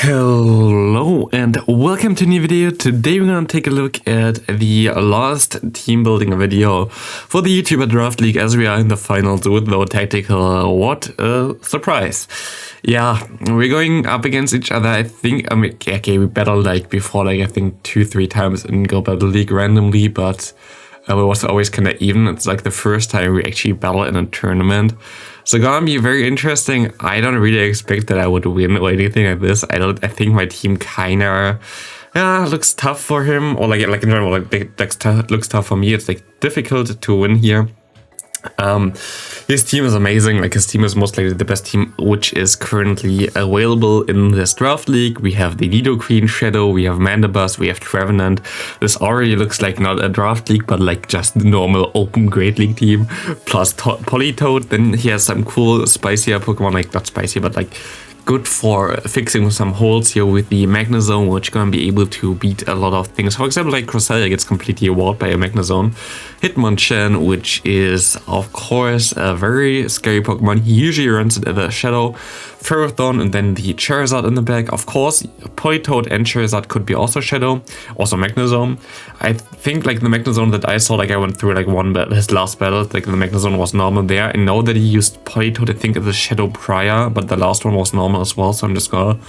Hello and welcome to a new video. Today we're gonna take a look at the last team building video for the YouTuber Draft League as we are in the finals with no tactical. What a surprise. Yeah, we're going up against each other. I think, okay, we battled like before, like I think 2-3 times in Go Battle League randomly, but it was always kind of even. It's like the first time we actually battle in a tournament. So gonna be very interesting. I don't really expect that I would win or anything like this. I think my team kinda looks tough for him, or like in general, looks tough for me. It's like difficult to win here. His team is amazing. Like his team is most likely the best team which is currently available in this draft league. We have the Nidoqueen Shadow, we have Mandibuzz, we have Trevenant. This already looks like not a draft league, but like just the normal open Great League team. Plus Politoed. Then he has some cool spicier Pokemon, like not spicy, but like good for fixing some holes here with the Magnezone, which gonna be able to beat a lot of things. For example, like Cresselia gets completely walled by a Magnezone. Hitmonchan, which is of course a very scary Pokemon. He usually runs it at the Shadow, Ferrothorn, and then the Charizard in the back. Of course, Politoed and Charizard could be also Shadow, also Magnezone. I think like the Magnezone that I saw, like I went through like his last battle, like the Magnezone was normal there. I know that he used Politoed, I think, as a Shadow prior, but the last one was normal as well, so I'm just gonna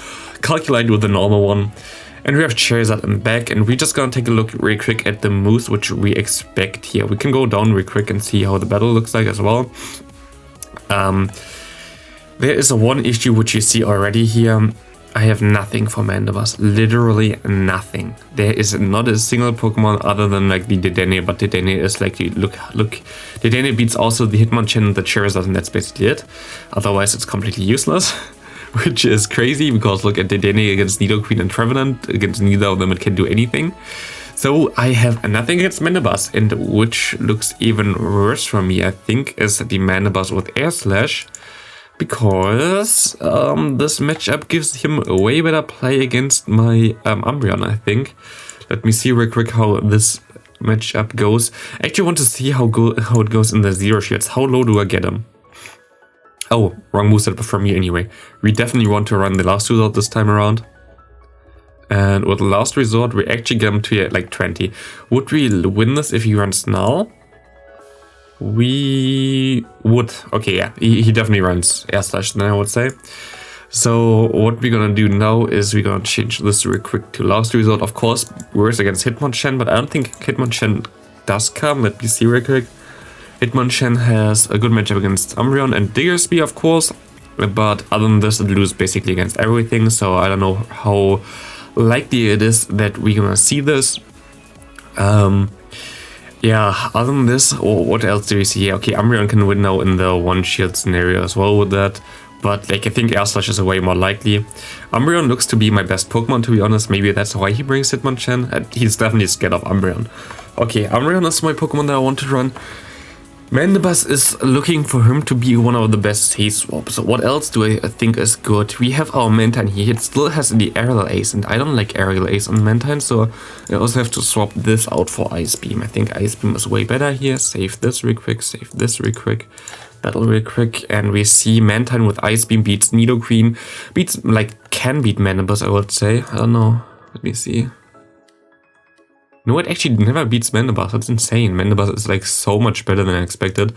calculate with the normal one. And we have Charizard in the back, and we're just gonna take a look real quick at the moves which we expect here. We can go down real quick and see how the battle looks like as well. There is one issue which you see already here. I have nothing for Mandibuzz, literally nothing. There is not a single Pokemon other than like the Dedenne, but Dedenne is like, look, Dedenne beats also the Hitmonchan and the Charizard, and that's basically it. Otherwise it's completely useless. Which is crazy, because look at Dedenne against Nidoqueen and Trevenant. Against neither of them it can do anything. So I have nothing against Mandibuzz, and which looks even worse for me, I think, is the Mandibuzz with Air Slash. Because this matchup gives him a way better play against my Umbreon, I think. Let me see real quick how this matchup goes. I actually want to see how it goes in the Zero Shields. How low do I get him? Oh, wrong moveset from me anyway. We definitely want to run the Last Resort this time around. And with the Last Resort, we actually get him to like 20. Would we win this if he runs now? We would. Okay, yeah, he definitely runs Air Slash then, I would say. So what we're gonna do now is we're gonna change this real quick to Last Resort. Of course, worse against Hitmonchan, but I don't think Hitmonchan does come. Let me see real quick. Hitmonchan has a good matchup against Umbreon and Diggersby, of course, but other than this, it loses basically against everything, so I don't know how likely it is that we're gonna see this. Yeah, other than this, what else do we see here? Okay, Umbreon can win now in the one-shield scenario as well with that, but like I think Air Slash is way more likely. Umbreon looks to be my best Pokemon, to be honest. Maybe that's why he brings Hitmonchan. He's definitely scared of Umbreon. Okay, Umbreon is my Pokemon that I want to run. Mandibuzz is looking for him to be one of the best Haze Swap. So what else do I think is good? We have our Mantine here. It still has the Aerial Ace, and I don't like Aerial Ace on Mantine, so I also have to swap this out for Ice Beam. I think Ice Beam is way better here. Save this real quick, save this real quick. Battle real quick, and we see Mantine with Ice Beam beats Nidoqueen. Can beat Mandibuzz, I would say. I don't know. Let me see. No, it actually never beats Mandibuzz. That's insane. Mandibuzz is like so much better than I expected.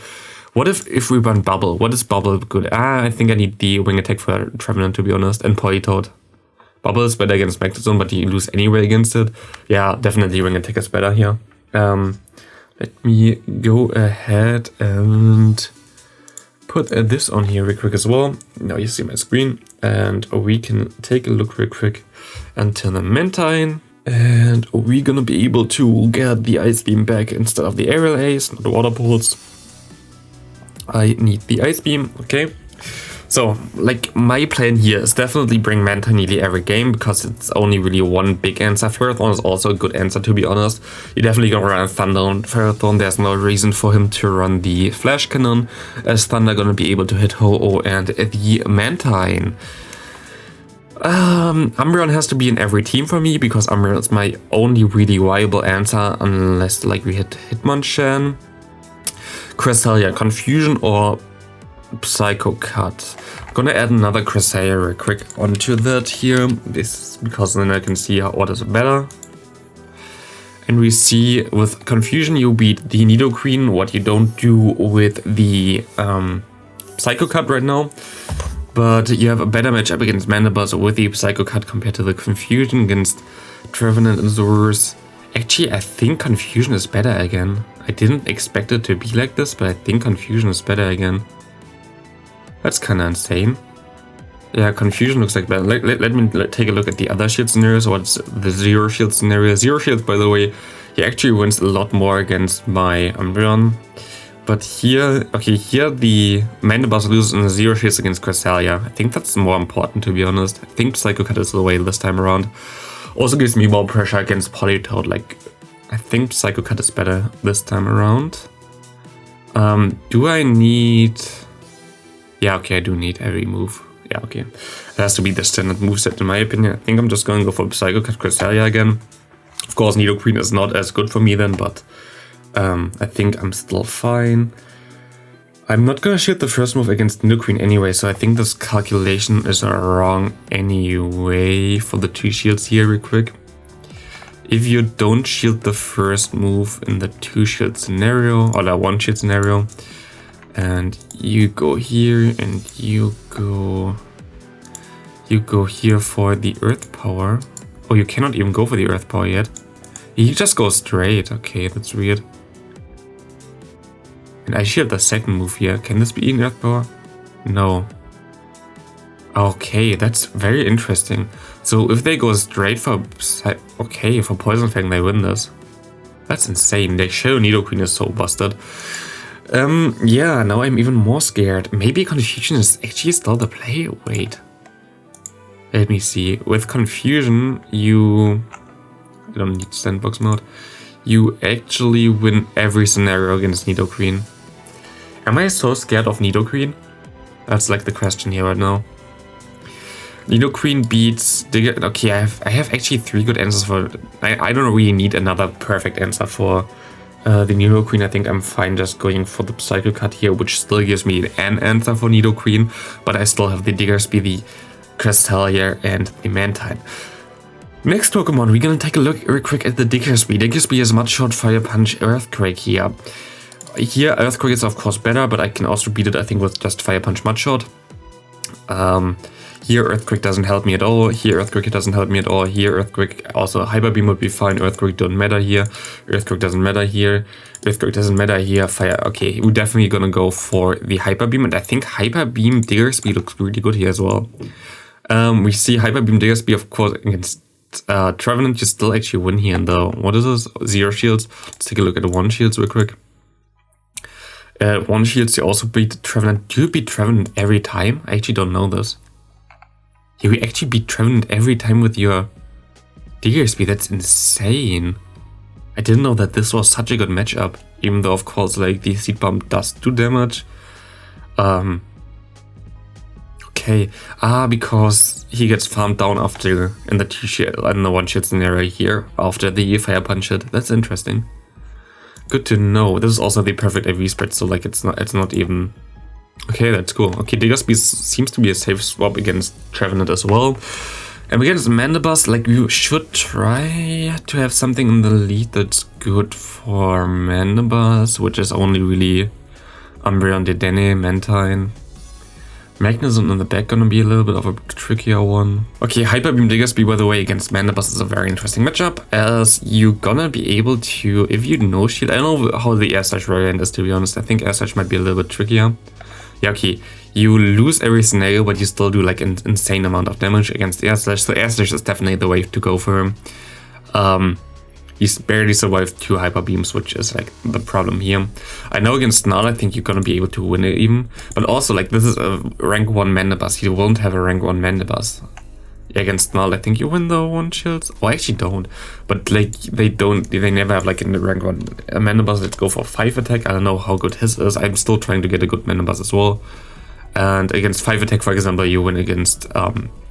What if we run Bubble? What is Bubble good? I think I need the Wing Attack for Trevenant, to be honest, and Politoed. Bubble is better against Magnezone, but you lose anyway against it. Yeah, definitely Wing Attack is better here. Let me go ahead and put this on here real quick as well. Now you see my screen, and we can take a look real quick until the Mantine. And we're gonna be able to get the Ice Beam back instead of the Aerial Ace, not the Water Pulse. I need the Ice Beam, okay. So, like, my plan here is definitely bring Mantine nearly every game, because it's only really one big answer. Ferrothorn is also a good answer, to be honest. You're definitely gonna run Thunder on Ferrothorn. There's no reason for him to run the Flash Cannon, as Thunder gonna be able to hit Ho-Oh and the Mantine. Umbreon has to be in every team for me, because Umbreon is my only really viable answer, unless like we hit Hitmonchan, Cresselia, Confusion, or Psycho Cut. I'm gonna add another Cresselia real quick onto that here, this because then I can see what is better. And we see with Confusion you beat the NiRiain, what you don't do with the Psycho Cut right now. But you have a better matchup against Mandibus with the Psycho Cut compared to the Confusion against Trevenant and Zorus. Actually, I think Confusion is better again. I didn't expect it to be like this, but I think Confusion is better again. That's kind of insane. Yeah, Confusion looks like better. Let me take a look at the other shield scenarios. What's the Zero Shield scenario? Zero Shield, by the way, he actually wins a lot more against my Umbreon. But here, okay, here the Mandibus loses in the Zero Shields against Cresselia. I think that's more important, to be honest. I think Psycho Cut is the way this time around. Also gives me more pressure against Politoed. Like, I think Psycho Cut is better this time around. Do I need... Yeah, okay, I do need every move. Yeah, okay. It has to be the standard moveset in my opinion. I think I'm just going to go for Psycho Cut Cresselia again. Of course, NiRiain is not as good for me then, but I think I'm still fine. I'm not going to shield the first move against NiRiain anyway, so I think this calculation is wrong anyway for the 2 shields here real quick. If you don't shield the first move in the 2 shield scenario, or the 1 shield scenario, and you go here and you go here for the Earth Power. Oh, you cannot even go for the Earth Power yet. You just go straight. Okay, that's weird. And I shield the second move here. Can this be an Earth Power? No. Okay, that's very interesting. So if they go straight for... Okay, for Poison Fang they win this. That's insane. They show NiRiain is so busted. Yeah, now I'm even more scared. Maybe Confusion is actually still the play? Wait. Let me see. With Confusion, you... I don't need sandbox mode. You actually win every scenario against NiRiain. Am I so scared of NiRiain? That's like the question here right now. NiRiain beats Digger. Okay, I have actually 3 good answers for... I don't really need another perfect answer for the NiRiain. I think I'm fine just going for the Psycho Cut here, which still gives me an answer for NiRiain, but I still have the Diggersby, the Cresselia, and the Mantine. Next Pokemon, we're gonna take a look real quick at the Diggersby. Diggersby is Mud Shot, Fire Punch, Earthquake here. Here, Earthquake is of course better, but I can also beat it, I think, with just Fire Punch, Mud Shot. Here, Earthquake doesn't help me at all. Here, Earthquake doesn't help me at all. Here, Earthquake, also Hyper Beam would be fine. Earthquake don't matter here. Earthquake doesn't matter here. Earthquake doesn't matter here. Fire, okay, we're definitely gonna go for the Hyper Beam, and I think Hyper Beam Diggersby looks really good here as well. We see Hyper Beam Diggersby, of course, against Trevenant. You still actually win here in the, what is this? 0 shields. Let's take a look at the 1 shields real quick. 1 shields, you also beat Trevenant. Do you beat Trevenant every time? I actually don't know this. You actually beat Trevenant every time with your Diggersby. That's insane. I didn't know that this was such a good matchup. Even though, of course, like the Seed Bomb does do damage. Okay. Because he gets farmed down after in the 2 shield and the 1 shield scenario here after the Fire Punch hit. That's interesting. Good to know. This is also the perfect AV spread, so like it's not even... Okay, that's cool. Okay, Diggersby seems to be a safe swap against Trevenant as well. And against Mandibus, like you should try to have something in the lead that's good for Mandibus, which is only really Umbreon, Dedenne, Mantine. Magnetism in the back gonna be a little bit of a trickier one. Okay, Hyper Beam Diggersby, by the way, against Mandibus is a very interesting matchup, as you're gonna be able to, if you no shield, I don't know how the Air Slash variant is, to be honest. I think Air Slash might be a little bit trickier. Yeah, okay, you lose every scenario, but you still do like an insane amount of damage against Air Slash, so Air Slash is definitely the way to go for him. He's barely survived 2 Hyper Beams, which is like the problem here. I know against Snarl, I think you're gonna be able to win it even, but also like this is a rank 1 Mandibus. You won't have a rank 1 Mandibus. Yeah, against Snarl, I think you win the 1 shields. Oh, I actually don't, but like they never have like in the rank 1 Mandibus. Let's go for 5 attack. I don't know how good his is. I'm still trying to get a good Mandibus as well. And against 5 attack, for example, you win against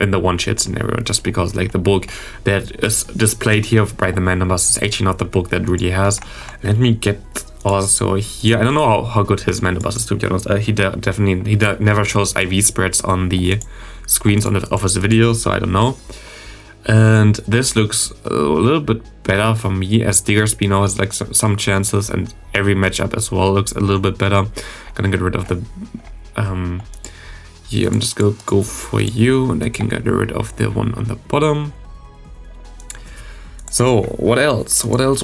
in the 1 shield scenario, just because like the bulk that is displayed here by the Mandibus is actually not the bulk that it really has. Let me get Also here, I don't know how good his mana boss is, to be honest. He definitely never shows IV spreads on the screens of his videos, so I don't know. And this looks a little bit better for me, as Diggersby now has like some chances, and every matchup as well looks a little bit better. Gonna get rid of the yeah, I'm just gonna go for you, and I can get rid of the one on the bottom. So what else? What else?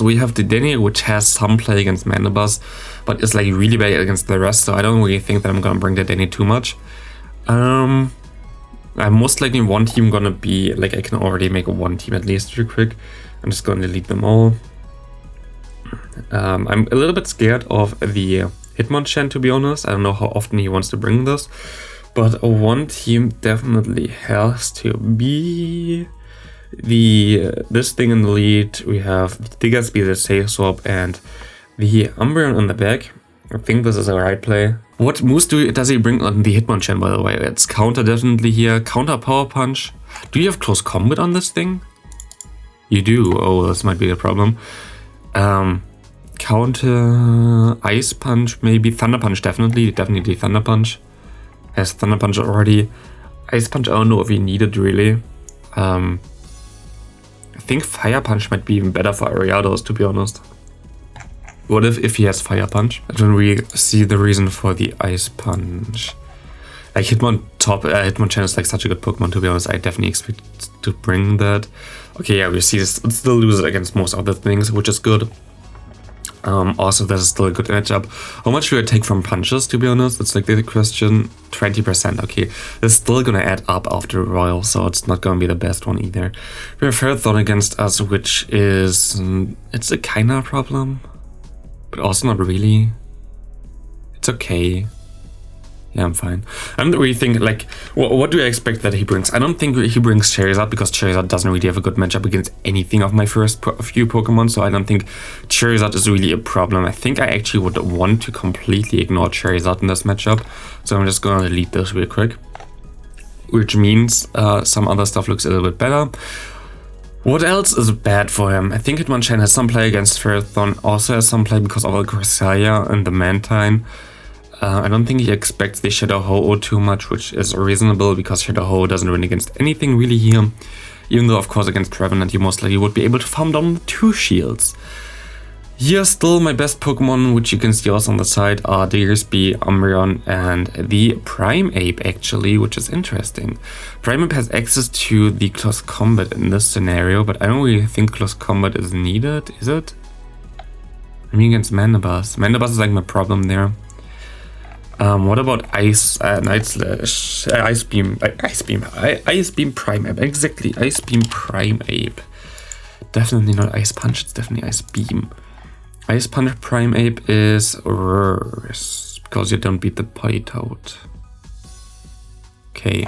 We have the Denny, which has some play against Mandibus, but is like really bad against the rest, so I don't really think that I'm gonna bring the Denny too much. I'm most likely one team gonna be like, I can already make one team at least real quick. I'm just gonna delete them all. I'm a little bit scared of the Hitmonchan, to be honest. I don't know how often he wants to bring this, but one team definitely has to be this thing in the lead. We have Diggersby, the Safe Swap, and the Umbreon in the back. I think this is a right play. What moves does he bring on the Hitmonchan, by the way? It's counter definitely here. Counter Power Punch. Do you have close combat on this thing? You do. Oh, this might be a problem. Counter Ice Punch, maybe. Thunder Punch, definitely Thunder Punch. Has Thunder Punch already. Ice Punch, I don't know if we need it really. I think Fire Punch might be even better for Ariados, to be honest. What if he has Fire Punch? I don't really see the reason for the Ice Punch. Like Hitmonchan is like such a good Pokemon, to be honest. I definitely expect to bring that. Okay, yeah, we see this. It still loses against most other things, which is good. Also, this is still a good matchup. How much do I take from punches, to be honest? It's like the question. 20%. Okay, it's still gonna add up after Royal, so it's not gonna be the best one either. We have Ferrothorn against us, which is it's a kinda problem, but also not really. It's okay. Yeah, I'm fine. I don't really think, like, what do I expect that he brings? I don't think he brings Charizard, because Charizard doesn't really have a good matchup against anything of my first few Pokemon, so I don't think Charizard is really a problem. I think I actually would want to completely ignore Charizard in this matchup, so I'm just gonna delete this real quick. Which means some other stuff looks a little bit better. What else is bad for him? I think Hitmonchan has some play against Ferrothorn, also has some play because of the Cresselia and the Mantine. I don't think he expects the Shadow Ho-Oh too much, which is reasonable because Shadow Ho-Oh doesn't win against anything really here. Even though, of course, against Revenant you most likely would be able to farm down 2 shields. Here, still my best Pokemon, which you can see also on the side, are Diggersby, Umbreon, and the Primeape, actually, which is interesting. Primeape has access to the close combat in this scenario, but I don't really think close combat is needed, is it? I mean, against Mandibus. Mandibus is like my problem there. What about Ice Beam Primeape? Exactly, Ice Beam Primeape. Definitely not Ice Punch, it's definitely Ice Beam. Ice Punch Primeape is worse, because you don't beat the Politoad. Okay.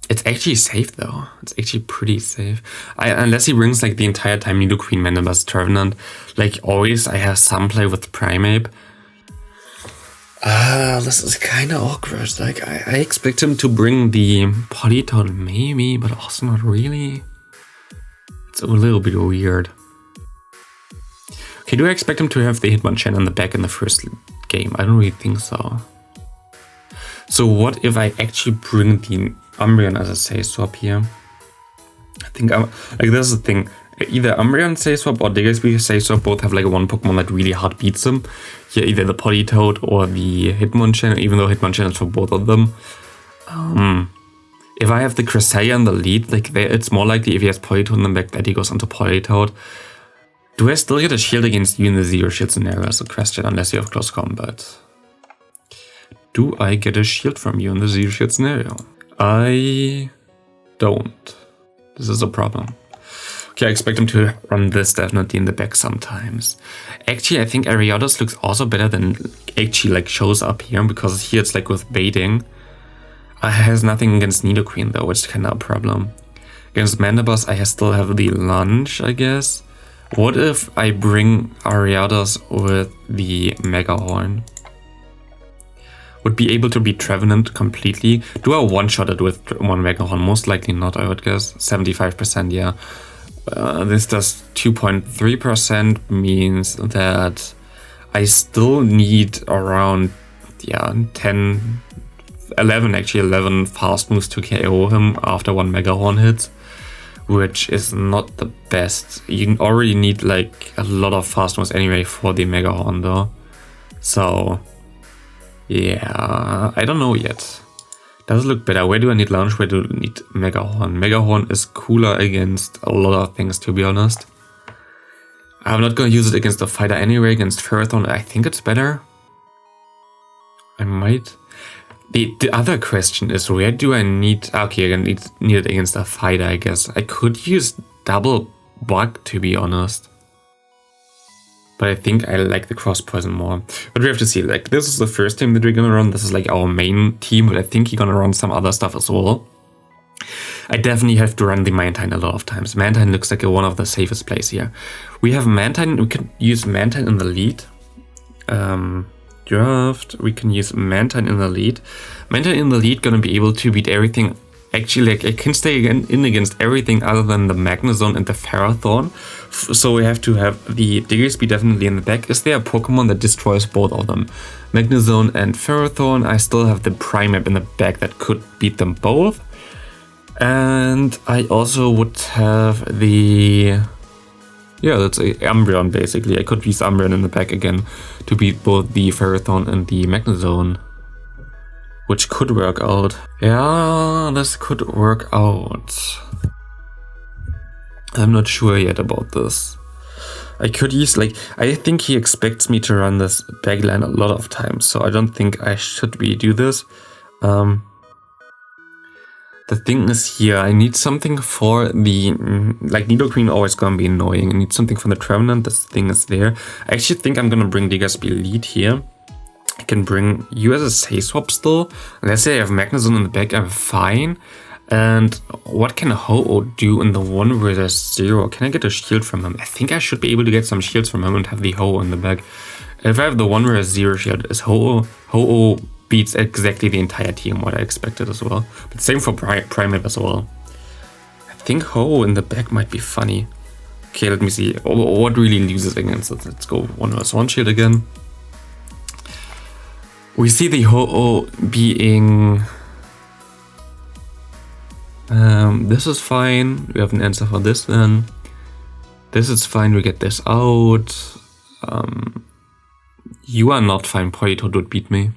It's actually safe though. It's actually pretty safe. Unless he brings like the entire time Nidoqueen, Mandibus, Trevenant. Like always, I have some play with Primeape. This is kind of awkward. Like I expect him to bring the Politoad maybe, but also not really. It's a little bit weird. Okay, do I expect him to have the Hitmonchan in the back in the first game? I don't really think so. So what if I actually bring the Umbreon as a Safe Swap here? I think like this is the thing. Either Umbreon Safe Swap or Diggersby Safe Swap both have like one Pokemon that really hard beats them. Here, either the Politoad or the Hitmonchan, even though Hitmonchan is for both of them. If I have the Cresselia in the lead, like it's more likely if he has Politoad in the back that he goes onto Politoad. Do I still get a shield against you in the zero shield scenario as a question, unless you have close combat? Do I get a shield from you in the zero shield scenario? I don't. This is a problem. Okay, I expect him to run this definitely in the back sometimes. Actually, I think Ariados looks also better than actually like shows up here, because here it's like with baiting. Has nothing against Nidoqueen though, which is kind of a problem. Against Mandibus, I still have the Lunge, I guess. What if I bring Ariados with the Mega Horn? Would be able to beat Trevenant completely. Do I one-shot it with one Mega Horn? Most likely not, I would guess. 75%, yeah. This does 2.3%, means that I still need around 11 fast moves to KO him after 1 Mega Horn hits, which is not the best. You already need like a lot of fast moves anyway for the Mega Horn though. So yeah, I don't know yet. Does it look better? Where do I need launch? Where do I need Mega Horn? Mega Horn is cooler against a lot of things, to be honest. I'm not gonna use it against the fighter anyway. Against Ferrothorn, I think it's better. I might. The other question is, where do I need... Okay, I need it against a fighter, I guess. I could use double bug, to be honest. But I think I like the cross poison more. But we have to see. Like, this is the first team that we're gonna run. This is like our main team, but I think you're gonna run some other stuff as well. I definitely have to run the Mantine a lot of times. Mantine looks like one of the safest plays here. We have Mantine. We can use Mantine in the lead. Draft. We can use Mantine in the lead. Mantine in the lead gonna be able to beat everything. Actually, like, I can stay in against everything other than the Magnezone and the Ferrothorn. So we have to have the Diggersby definitely in the back. Is there a Pokemon that destroys both of them? Magnezone and Ferrothorn. I still have the Primeape in the back that could beat them both. And I also would have the... Yeah, that's a Umbreon basically. I could use Umbreon in the back again to beat both the Ferrothorn and the Magnezone. Which could work out. Yeah, this could work out. I'm not sure yet about this. I could use, like, I think he expects me to run this backline a lot of times, so I don't think I should do this. The thing is here, I need something for the, like, Nidoqueen always gonna be annoying. I need something for the Trevenant. This thing is there. I actually think I'm gonna bring Diggersby lead here. I can bring you as a safe swap still. Let's say I have Magnezone in the back, I'm fine. And what can Ho-Oh do in the one where there's 0? Can I get a shield from him? I think I should be able to get some shields from him and have the Ho-Oh in the back. If I have the one where there's 0 shield, is Ho-Oh beats exactly the entire team, what I expected as well. But same for Primeape as well. I think Ho-Oh in the back might be funny. Okay, let me see. What really loses against it? Let's go 1 vs 1 shield again. We see the Ho-Oh being... this is fine. We have an answer for this then. This is fine. We get this out. You are not fine. Politoed would beat me.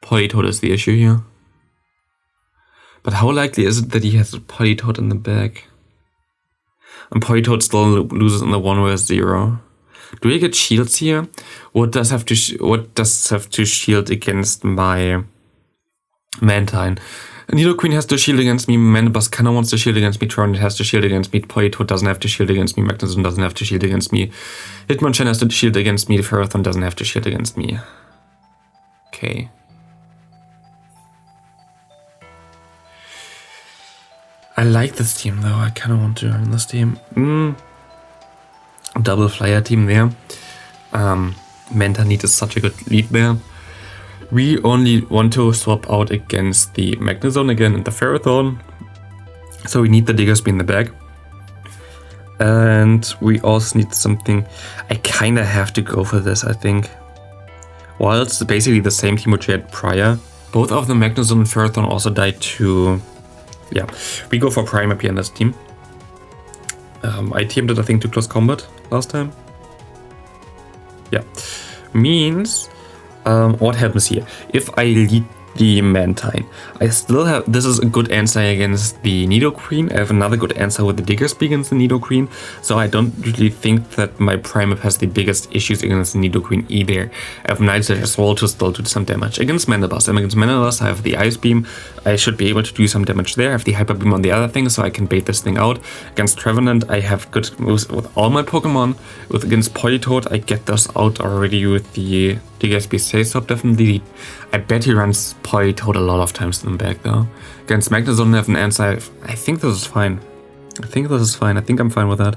Politoed is the issue here. But how likely is it that he has a Politoed in the back? And Politoed still loses in the 1 vs 0. Do we get shields here? What does have to shield against my Mantine? Nidoqueen has to shield against me. Mandibus kinda wants to shield against me. Trout has to shield against me. Politoed doesn't have to shield against me. Magnezone doesn't have to shield against me. Hitmonchan has to shield against me. Ferrothorn doesn't have to shield against me. Okay. I like this team though. I kinda want to run this team. Double flyer team there. Mantine is such a good lead there. We only want to swap out against the Magnezone again and the Ferrothorn. So we need the Diggersby in the back. And we also need something. I kinda have to go for this, I think. While it's basically the same team which we had prior. Both of the Magnezone and Ferrothorn also died to... Yeah, we go for Primeape here in this team. I teamed it, I think, to close combat last time. Yeah. Means, what happens here? If I lead the Mantine, I still have, this is a good answer against the Nidoqueen. I have another good answer with the Diggersby against the Nidoqueen. So I don't really think that my Primeape has the biggest issues against the Nidoqueen either. I have Night Slash as well to still do some damage. Against Mandibus, against Mandibus I have the Ice Beam. I should be able to do some damage there. I have the Hyper Beam on the other thing, so I can bait this thing out. Against Trevenant, I have good moves with all my Pokemon. Against Politoed, I get this out already with the Diggersby Safe Swap, definitely. I bet he runs Politoed a lot of times in the back though. Against Magnezone, I have an answer. I think this is fine. I think I'm fine with that.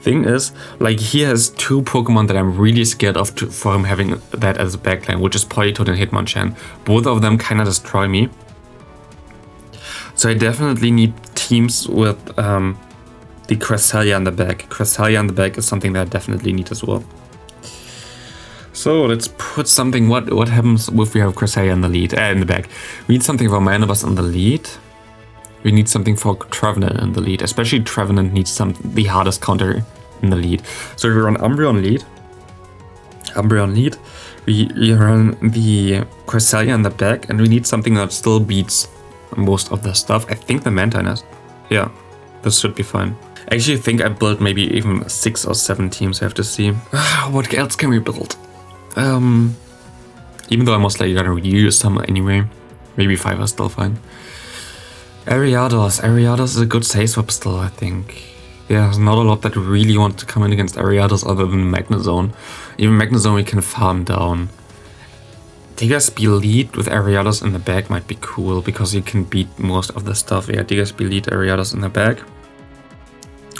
Thing is, like, he has 2 Pokemon that I'm really scared of for him having that as a backline, which is Politoed and Hitmonchan. Both of them kinda destroy me. So I definitely need teams with the Cresselia in the back. Cresselia in the back is something that I definitely need as well. So let's put something. What happens if we have Cresselia in the lead? In the back. We need something for Manibus in the lead. We need something for Trevenant in the lead. Especially Trevenant needs the hardest counter in the lead. So we run Umbreon lead. We run the Cresselia in the back, and we need something that still beats most of the stuff. I think the Mantine is. Yeah, this should be fine. I actually think I built maybe even 6 or 7 teams. I have to see. What else can we build? Even though I'm most likely gonna reuse some anyway. Maybe 5 are still fine. Ariados is a good save swap still, I think. Yeah, there's not a lot that really want to come in against Ariados other than Magnezone. Even Magnezone we can farm down. Diggersby lead with Ariados in the back might be cool because you can beat most of the stuff. Yeah, Diggersby lead, Ariados in the back.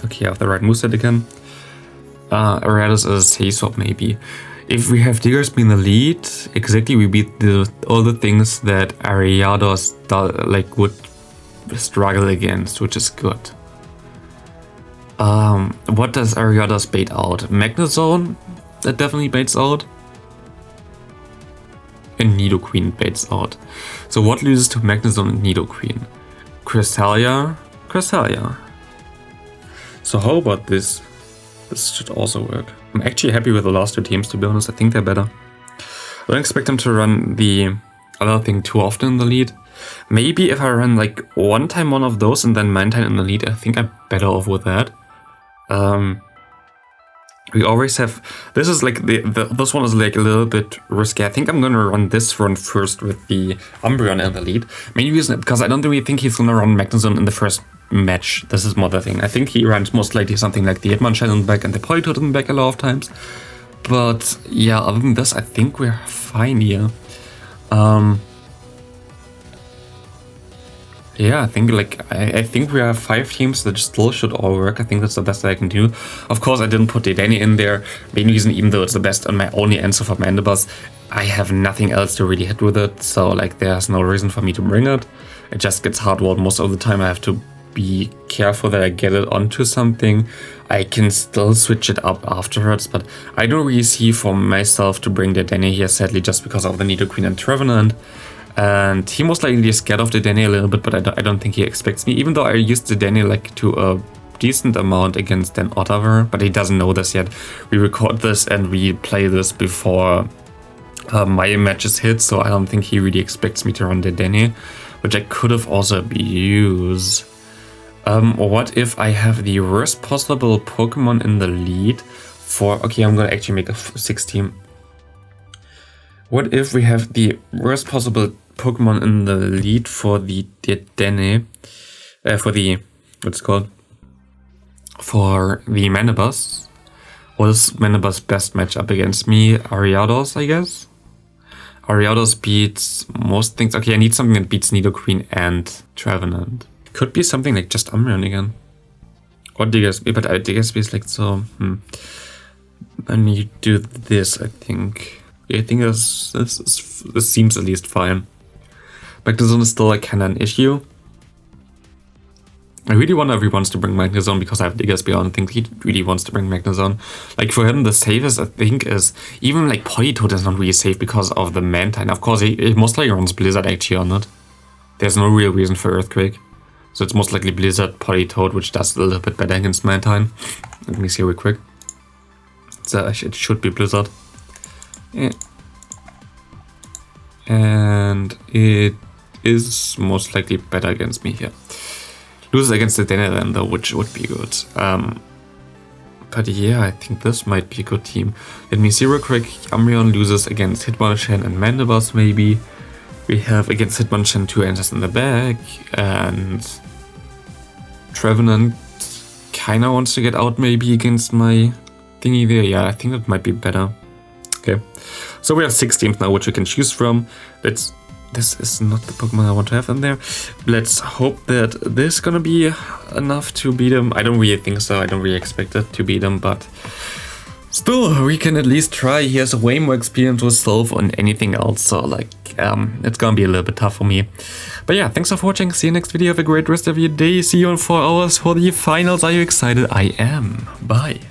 Okay, I have the right moveset again. Ariados is a save swap maybe. If we have Diggersby in the lead, exactly we beat all the things that Ariados would struggle against, which is good. What does Ariados bait out? Magnezone? That definitely baits out. And Nidoqueen baits out. So what loses to Magnezone and Nidoqueen? Cresselia? Cresselia. So how about this? This should also work. I'm actually happy with the last 2 teams, to be honest. I think they're better. I don't expect them to run the other thing too often in the lead. Maybe if I run like one time one of those and then Mantine in the lead, I think I'm better off with that. We always have, this is like this one is like a little bit risky. I think I'm gonna run this run first with the Umbreon in the lead. Main reason because I don't really think he's gonna run Magnezone in the first match. This is more the thing. I think he runs most likely something like the Hitmonchan in the back and the Politoed in the back a lot of times. But yeah, other than this, I think we're fine here. Yeah, I think we have 5 teams that still should all work. I think that's the best I can do. Of course, I didn't put the Danny in there. Main reason, even though it's the best and my only answer for Manibus, I have nothing else to really hit with it. So like, there's no reason for me to bring it. It just gets hard-walled most of the time. I have to be careful that I get it onto something. I can still switch it up afterwards, but I don't really see for myself to bring the Danny here, sadly, just because of the Nidoqueen and Trevenant. And he most likely is scared of the Danny a little bit, but I don't think he expects me, even though I used the Danny like to a decent amount against an Ottawa, but he doesn't know this yet. We record this and we play this before my matches hit, so I don't think he really expects me to run the Danny, which I could have also used. What if I have the worst possible Pokemon in the lead for... Okay, I'm gonna actually make a 6 team. What if we have the worst possible Pokemon in the lead for the Danny, for the Manibus? What is Manibus' best matchup against me? Ariados, I guess? Ariados beats most things. Okay, I need something that beats Nidoqueen and Trevenant. Could be something like just Umbreon again. Or Diggersby, but Diggersby is like so... I need to do this, I think. I think this seems at least fine. Magnezone is still like kinda an issue. I really wonder if he wants to bring Magnezone because I have Diggersby. I don't think he really wants to bring Magnezone. Like for him, the safest I think is even like Politoed is not really safe because of the Mantine. Of course, he most likely runs Blizzard actually on it. There's no real reason for Earthquake. So it's most likely Blizzard, Politoed, which does a little bit better against Mantine. Let me see real quick. It should be Blizzard. Yeah. And it is most likely better against me here. Loses against the Danny then though, which would be good. But yeah, I think this might be a good team. Let me see real quick. Umbreon loses against Hitmonchan and Manibus maybe. We have against Hitmonchan 2 answers in the back. And Trevenant kinda wants to get out maybe against my thingy there. Yeah, I think that might be better. Okay, so we have 6 teams now which we can choose from. This is not the Pokemon I want to have in there. Let's hope that this is gonna be enough to beat him. I don't really think so. I don't really expect it to beat him, but still, we can at least try. He has way more experience with Self on anything else, so like, week, it's gonna be a little bit tough for me. But yeah, thanks for watching. See you next video. Have a great rest of your day. See you in 4 hours for the finals. Are you excited? I am. Bye.